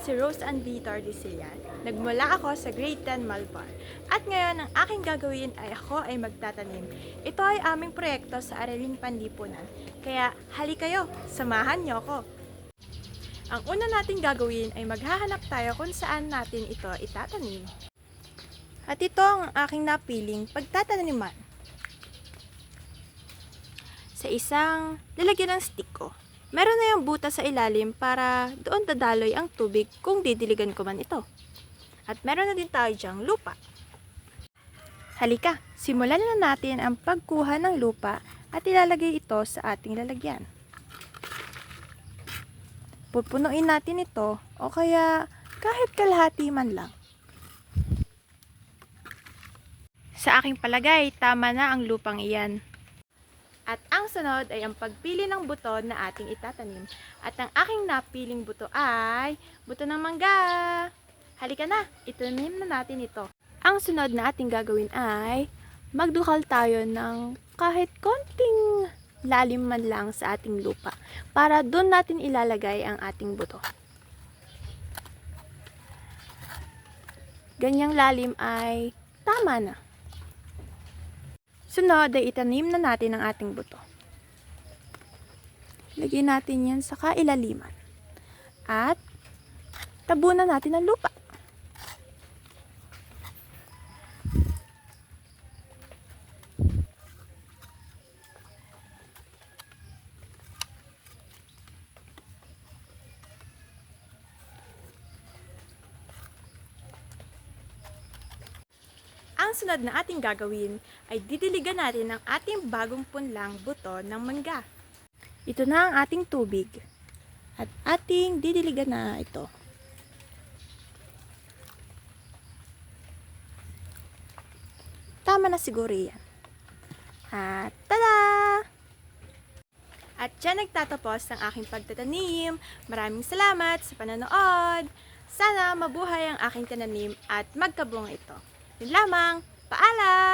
si Rose Ann V. Tordisian. Nagmula ako sa grade 10 Malbar. At ngayon, ang aking gagawin ay ako ay magtatanim. Ito ay aming proyekto sa Araling Panlipunan. Kaya, hali kayo, samahan niyo ako. Ang una nating gagawin ay maghahanap tayo kung saan natin ito itatanim. At ito ang aking napiling pagtataniman. Sa isang lalagyan ng stick ko. Meron na yung butas sa ilalim para doon dadaloy ang tubig kung didiligan ko man ito. At meron na din tayo dyang lupa. Halika, simulan na natin ang pagkuha ng lupa at ilalagay ito sa ating lalagyan. Pupunuin natin ito o kaya kahit kalahati man lang. Sa aking palagay, tama na ang lupang iyan. At ang sunod ay ang pagpili ng buto na ating itatanim. At ang aking napiling buto ay buto ng mangga. Halika na, itanim na natin ito. Ang sunod na ating gagawin ay magdukal tayo ng kahit konting lalim man lang sa ating lupa para doon natin ilalagay ang ating buto. Ganyang lalim ay tama na. Sunod ay itanim na natin ang ating buto. Lagyan natin yan sa kailaliman. At tabunan natin ang lupa. Ang sunod na ating gagawin ay didiligan natin ang ating bagong punlang buto ng mangga. Ito na ang ating tubig at ating didiligan na ito. Tama na siguro yan. At tada! At dyan nagtatapos ang aking pagtatanim. Maraming salamat sa panonood. Sana mabuhay ang aking tananim at magkabunga ito. Yun lamang. Paalam!